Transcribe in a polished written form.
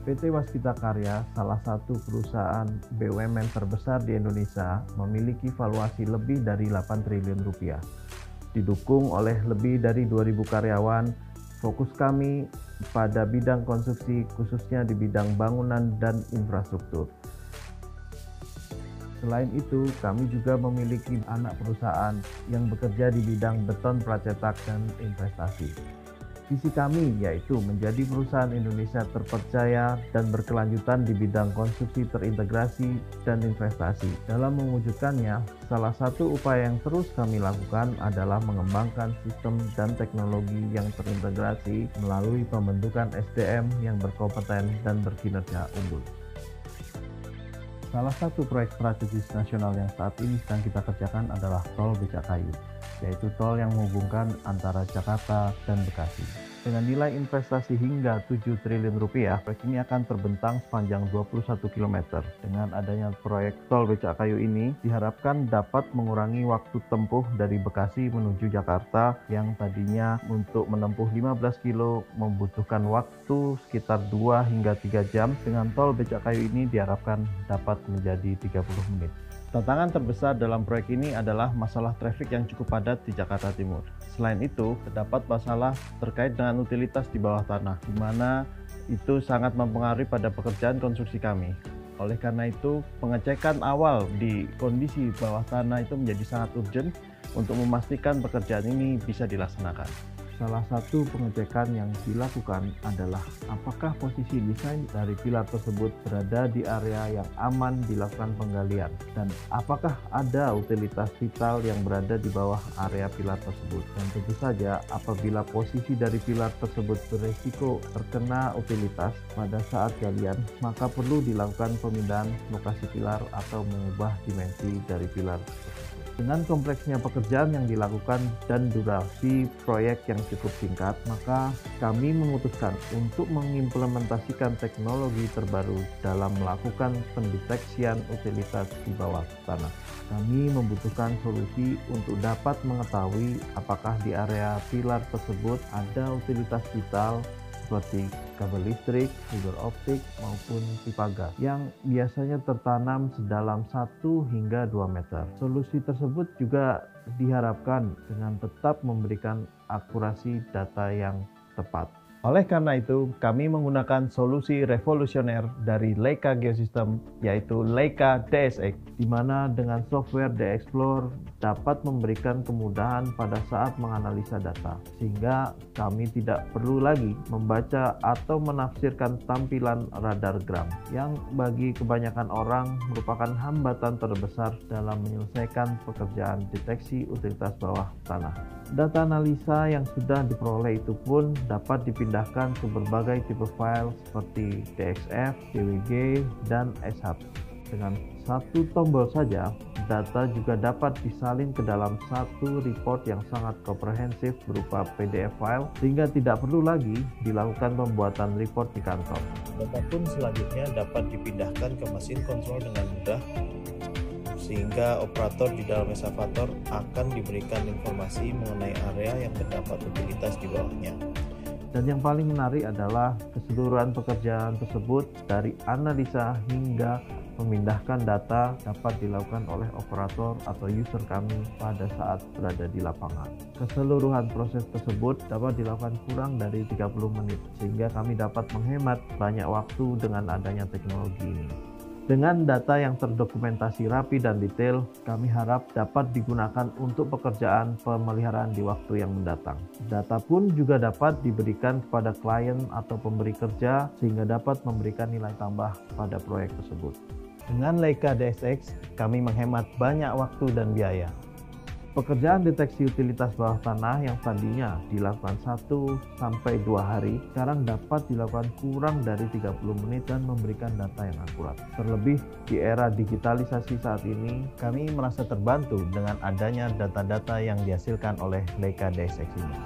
PT Waskita Karya, salah satu perusahaan BUMN terbesar di Indonesia, memiliki valuasi lebih dari 8 triliun rupiah. Didukung oleh lebih dari 2.000 karyawan, fokus kami pada bidang konstruksi, khususnya di bidang bangunan dan infrastruktur. Selain itu, kami juga memiliki anak perusahaan yang bekerja di bidang beton pracetak dan investasi. Visi kami yaitu menjadi perusahaan Indonesia terpercaya dan berkelanjutan di bidang konstruksi terintegrasi dan investasi. Dalam mewujudkannya, salah satu upaya yang terus kami lakukan adalah mengembangkan sistem dan teknologi yang terintegrasi melalui pembentukan SDM yang berkompeten dan berkinerja unggul. Salah satu proyek strategis nasional yang saat ini sedang kita kerjakan adalah Tol Becakayu, yaitu tol yang menghubungkan antara Jakarta dan Bekasi. Dengan nilai investasi hingga 7 triliun rupiah, proyek ini akan terbentang sepanjang 21 km. Dengan adanya proyek Tol Becakayu ini, diharapkan dapat mengurangi waktu tempuh dari Bekasi menuju Jakarta yang tadinya untuk menempuh 15 km membutuhkan waktu sekitar 2 hingga 3 jam. Dengan Tol Becakayu ini diharapkan dapat menjadi 30 menit. Tantangan terbesar dalam proyek ini adalah masalah trafik yang cukup padat di Jakarta Timur. Selain itu, terdapat masalah terkait dengan utilitas di bawah tanah, di mana itu sangat mempengaruhi pada pekerjaan konstruksi kami. Oleh karena itu, pengecekan awal di kondisi bawah tanah itu menjadi sangat urgent untuk memastikan pekerjaan ini bisa dilaksanakan. Salah satu pengecekan yang dilakukan adalah apakah posisi desain dari pilar tersebut berada di area yang aman dilakukan penggalian dan apakah ada utilitas vital yang berada di bawah area pilar tersebut. Dan tentu saja apabila posisi dari pilar tersebut beresiko terkena utilitas pada saat galian, maka perlu dilakukan pemindahan lokasi pilar atau mengubah dimensi dari pilar tersebut. Dengan kompleksnya pekerjaan yang dilakukan dan durasi proyek yang cukup singkat, maka kami memutuskan untuk mengimplementasikan teknologi terbaru dalam melakukan pendeteksian utilitas di bawah tanah. Kami membutuhkan solusi untuk dapat mengetahui apakah di area pilar tersebut ada utilitas vital seperti kabel listrik, fiber optik, maupun pipa gas yang biasanya tertanam sedalam 1 hingga 2 meter. Solusi tersebut juga diharapkan dengan tetap memberikan akurasi data yang tepat. Oleh karena itu, kami menggunakan solusi revolusioner dari Leica Geosystem, yaitu Leica DSX, di mana dengan software DXplore dapat memberikan kemudahan pada saat menganalisa data, sehingga kami tidak perlu lagi membaca atau menafsirkan tampilan radar gram, yang bagi kebanyakan orang merupakan hambatan terbesar dalam menyelesaikan pekerjaan deteksi utilitas bawah tanah. Data analisa yang sudah diperoleh itu pun dapat dipindahkan ke berbagai tipe file seperti DXF, DWG, dan SHAP. Dengan satu tombol saja, data juga dapat disalin ke dalam satu report yang sangat komprehensif berupa PDF file, sehingga tidak perlu lagi dilakukan pembuatan report di kantor. Data pun selanjutnya dapat dipindahkan ke mesin kontrol dengan mudah, sehingga operator di dalam eskavator akan diberikan informasi mengenai area yang terdapat utilitas di bawahnya. Dan yang paling menarik adalah keseluruhan pekerjaan tersebut dari analisa hingga memindahkan data dapat dilakukan oleh operator atau user kami pada saat berada di lapangan. Keseluruhan proses tersebut dapat dilakukan kurang dari 30 menit, sehingga kami dapat menghemat banyak waktu dengan adanya teknologi ini. Dengan data yang terdokumentasi rapi dan detail, kami harap dapat digunakan untuk pekerjaan pemeliharaan di waktu yang mendatang. Data pun juga dapat diberikan kepada klien atau pemberi kerja sehingga dapat memberikan nilai tambah pada proyek tersebut. Dengan Leica DSX, kami menghemat banyak waktu dan biaya. Pekerjaan deteksi utilitas bawah tanah yang tadinya dilakukan 1-2 hari, sekarang dapat dilakukan kurang dari 30 menit dan memberikan data yang akurat. Terlebih di era digitalisasi saat ini, kami merasa terbantu dengan adanya data-data yang dihasilkan oleh Leica DSX ini.